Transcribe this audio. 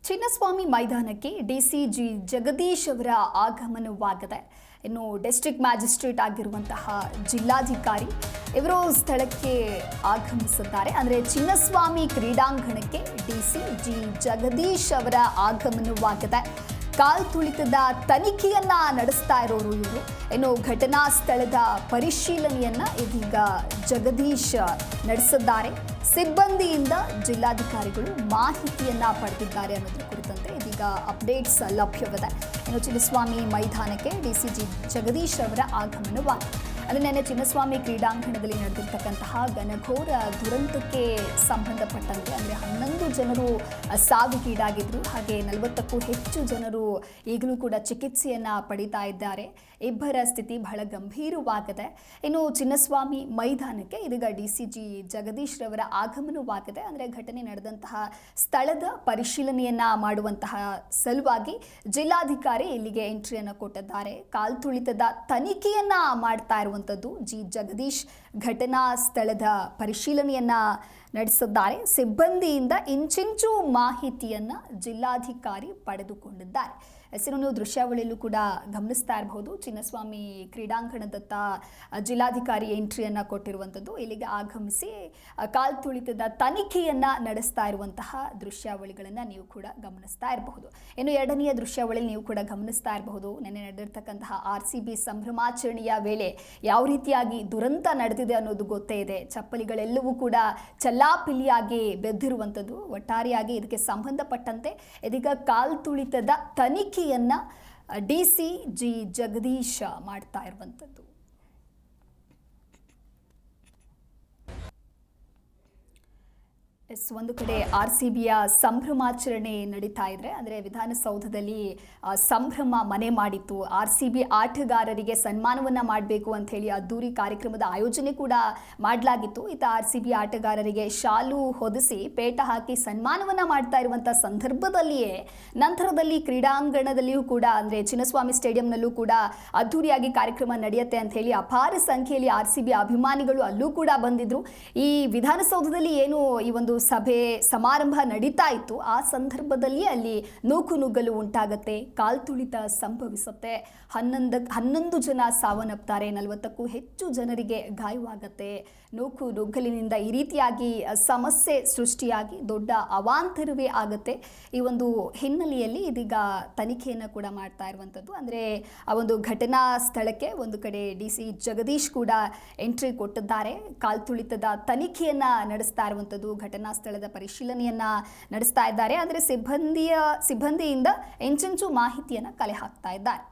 ಚಿನ್ನಸ್ವಾಮಿ ಮೈದಾನಕ್ಕೆ ಡಿಸಿಜಿ ಜಗದೀಶ್ ಅವರ ಆಗಮನವಾಗಿದೆ. ಇನ್ನು ಡಿಸ್ಟ್ರಿಕ್ಟ್ ಮ್ಯಾಜಿಸ್ಟ್ರೇಟ್ ಆಗಿರುವಂತಹ ಜಿಲ್ಲಾಧಿಕಾರಿ ಇವರು ಸ್ಥಳಕ್ಕೆ ಆಗಮಿಸಿದ್ದಾರೆ. ಅಂದರೆ ಚಿನ್ನಸ್ವಾಮಿ ಕ್ರೀಡಾಂಗಣಕ್ಕೆ ಡಿಸಿಜಿ ಜಗದೀಶ್ ಅವರ ಆಗಮನವಾಗಿದೆ. ಕಾಲ್ ತುಳಿತದ ತನಿಖೆಯನ್ನ ನಡೆಸ್ತಾ ಇರೋರು ಇವರು. ಇನ್ನು ಘಟನಾ ಸ್ಥಳದ ಪರಿಶೀಲನೆಯನ್ನ ಇದೀಗ ಜಗದೀಶ್ ನಡೆಸಿದ್ದಾರೆ. ಸಿಬ್ಬಂದಿಯಿಂದ ಜಿಲ್ಲಾಧಿಕಾರಿಗಳು ಮಾಹಿತಿಯನ್ನ ಪಡೆದಿದ್ದಾರೆ ಅನ್ನೋದ್ರ ಕುರಿತಂತೆ ಇದೀಗ ಅಪ್ಡೇಟ್ಸ್ ಲಭ್ಯವಿದೆ. ಇನ್ನು ಚಿನ್ನಸ್ವಾಮಿ ಮೈದಾನಕ್ಕೆ ಡಿಸಿಜಿ ಜಗದೀಶ್ ಅವರ ಆಗಮನವಾಗಿದೆ. ಅದು ನೆನ್ನೆ ಚಿನ್ನಸ್ವಾಮಿ ಕ್ರೀಡಾಂಗಣದಲ್ಲಿ ನಡೆದಿರ್ತಕ್ಕಂತಹ ಘನಘೋರ ದುರಂತಕ್ಕೆ ಸಂಬಂಧಪಟ್ಟಂತೆ ಅಂದರೆ 11 ಜನರು ಸಾವಿಗೀಡಾಗಿದ್ದರು. ಹಾಗೆ 40ಕ್ಕೂ ಹೆಚ್ಚು ಜನರು ಈಗಲೂ ಕೂಡ ಚಿಕಿತ್ಸೆಯನ್ನು ಪಡಿತಾ ಇದ್ದಾರೆ. ಇಬ್ಬರ ಸ್ಥಿತಿ ಬಹಳ ಗಂಭೀರವಾಗಿದೆ. ಇನ್ನು ಚಿನ್ನಸ್ವಾಮಿ ಮೈದಾನಕ್ಕೆ ಇದೀಗ ಡಿಸಿಜಿ ಜಗದೀಶ್ ರವರ ಆಗಮನವಾಗಿದೆ. ಅಂದರೆ ಘಟನೆ ನಡೆದಂತಹ ಸ್ಥಳದ ಪರಿಶೀಲನೆಯನ್ನ ಮಾಡುವಂತಹ ಸಲುವಾಗಿ ಜಿಲ್ಲಾಧಿಕಾರಿ ಇಲ್ಲಿಗೆ ಎಂಟ್ರಿಯನ್ನು ಕೊಟ್ಟಿದ್ದಾರೆ. ಕಾಲ್ ತುಳಿತದ ತನಿಖೆಯನ್ನ ಮಾಡ್ತಾ ಇರುವಂಥದ್ದು ಜಿ ಜಗದೀಶ್ ಘಟನಾ ಸ್ಥಳದ ಪರಿಶೀಲನೆಯನ್ನ ನಡೆಸಿದ್ದಾರೆ. ಸಿಬ್ಬಂದಿಯಿಂದ ಇಂಚಿಂಚು ಮಾಹಿತಿಯನ್ನ ಜಿಲ್ಲಾಧಿಕಾರಿ ಪಡೆದುಕೊಂಡಿದ್ದಾರೆ. ನೀವು ದೃಶ್ಯಾವಳಿಯಲ್ಲೂ ಕೂಡ ಗಮನಿಸ್ತಾ ಇರಬಹುದು. ಚಿನ್ನಸ್ವಾಮಿ ಕ್ರೀಡಾಂಗಣದತ್ತ ಜಿಲ್ಲಾಧಿಕಾರಿ ಎಂಟ್ರಿಯನ್ನು ಕೊಟ್ಟಿರುವಂಥದ್ದು. ಇಲ್ಲಿಗೆ ಆಗಮಿಸಿ ಕಾಲ್ ತುಳಿತದ ತನಿಖೆಯನ್ನ ನಡೆಸ್ತಾ ಇರುವಂತಹ ದೃಶ್ಯಾವಳಿಗಳನ್ನು ನೀವು ಕೂಡ ಗಮನಿಸ್ತಾ ಇರಬಹುದು. ಇನ್ನು ಎರಡನೆಯ ದೃಶ್ಯಾವಳಿಯಲ್ಲಿ ನೀವು ಕೂಡ ಗಮನಿಸ್ತಾ ಇರಬಹುದು. ನಿನ್ನೆ ನಡೆದಿರ್ತಕ್ಕಂತಹ RCB ಸಂಭ್ರಮಾಚರಣೆಯ ವೇಳೆ ಯಾವ ರೀತಿಯಾಗಿ ದುರಂತ ನಡೆದಿದೆ ಅನ್ನೋದು ಗೊತ್ತೇ ಇದೆ. ಚಪ್ಪಲಿಗಳೆಲ್ಲವೂ ಕೂಡ ಚಲ್ಲಾಪಿಲ್ಲಿಯಾಗಿ ಬೆದ್ದಿರುವಂಥದ್ದು. ಒಟ್ಟಾರೆಯಾಗಿ ಇದಕ್ಕೆ ಸಂಬಂಧಪಟ್ಟಂತೆ ಇದೀಗ ಕಾಲ್ ತುಳಿತದ ತನಿಖೆಯನ್ನ ಡಿಸಿಜಿ ಜಗದೀಶ್ ಮಾಡ್ತಾ ಇರುವಂಥದ್ದು. ಒಂದು ಕಡೆ RCBಯ ಸಂಭ್ರಮಾಚರಣೆ ನಡೀತಾ ಇದ್ರೆ, ಅಂದರೆ ವಿಧಾನಸೌಧದಲ್ಲಿ ಸಂಭ್ರಮ ಮನೆ ಮಾಡಿತ್ತು. RCB ಆಟಗಾರರಿಗೆ ಸನ್ಮಾನವನ್ನ ಮಾಡಬೇಕು ಅಂತ ಹೇಳಿ ಅದ್ದೂರಿ ಕಾರ್ಯಕ್ರಮದ ಆಯೋಜನೆ ಕೂಡ ಮಾಡಲಾಗಿತ್ತು. RCB ಆಟಗಾರರಿಗೆ ಶಾಲು ಹೊದಿಸಿ ಪೇಟ ಹಾಕಿ ಸನ್ಮಾನವನ್ನ ಮಾಡ್ತಾ ಇರುವಂತಹ ಸಂದರ್ಭದಲ್ಲಿಯೇ ನಂತರದಲ್ಲಿ ಕ್ರೀಡಾಂಗಣದಲ್ಲಿಯೂ ಕೂಡ ಅಂದರೆ ಚಿನ್ನಸ್ವಾಮಿ ಸ್ಟೇಡಿಯಂನಲ್ಲೂ ಕೂಡ ಅದ್ದೂರಿಯಾಗಿ ಕಾರ್ಯಕ್ರಮ ನಡೆಯುತ್ತೆ ಅಂತ ಹೇಳಿ ಅಪಾರ ಸಂಖ್ಯೆಯಲ್ಲಿ RCB ಅಭಿಮಾನಿಗಳು ಅಲ್ಲೂ ಕೂಡ ಬಂದಿದ್ರು. ಈ ವಿಧಾನಸೌಧದಲ್ಲಿ ಏನು ಈ ಒಂದು ಸಭೆ ಸಮಾರಂಭ ನಡೀತಾ ಇತ್ತು, ಆ ಸಂದರ್ಭದಲ್ಲಿ ಅಲ್ಲಿ ನೂಕುನುಗ್ಗಲು ಉಂಟಾಗತ್ತೆ, ಕಾಲ್ ತುಳಿತ ಸಂಭವಿಸುತ್ತೆ. 11 ಜನ ಸಾವನ್ನಪ್ತಾರೆ, 40ಕ್ಕೂ ಹೆಚ್ಚು ಜನರಿಗೆ ಗಾಯವಾಗತ್ತೆ. ನೂಕುನುಗ್ಗಲಿನಿಂದ ಈ ರೀತಿಯಾಗಿ ಸಮಸ್ಯೆ ಸೃಷ್ಟಿಯಾಗಿ ದೊಡ್ಡ ಅವಾಂತರವೇ ಆಗುತ್ತೆ. ಈ ಒಂದು ಹಿನ್ನೆಲೆಯಲ್ಲಿ ಇದೀಗ ತನಿಖೆಯನ್ನು ಕೂಡ ಮಾಡ್ತಾ ಇರುವಂಥದ್ದು. ಅಂದರೆ ಆ ಒಂದು ಘಟನಾ ಸ್ಥಳಕ್ಕೆ ಒಂದು ಕಡೆ DC ಜಗದೀಶ್ ಕೂಡ ಎಂಟ್ರಿ ಕೊಟ್ಟಿದ್ದಾರೆ. ಕಾಲ್ ತುಳಿತದ ತನಿಖೆಯನ್ನ ನಡೆಸ್ತಾ ಇರುವಂಥದ್ದು, ಘಟನಾ ಸ್ಥಳದ ಪರಿಶೀಲನೆಯನ್ನ ನಡೆಸ್ತಾ ಇದ್ದಾರೆ. ಆದರೆ ಸಿಬ್ಬಂದಿಯಿಂದ ಇಂಚಿಂಚು ಮಾಹಿತಿಯನ್ನ ಕಲೆ ಹಾಕ್ತಾ ಇದ್ದಾರೆ.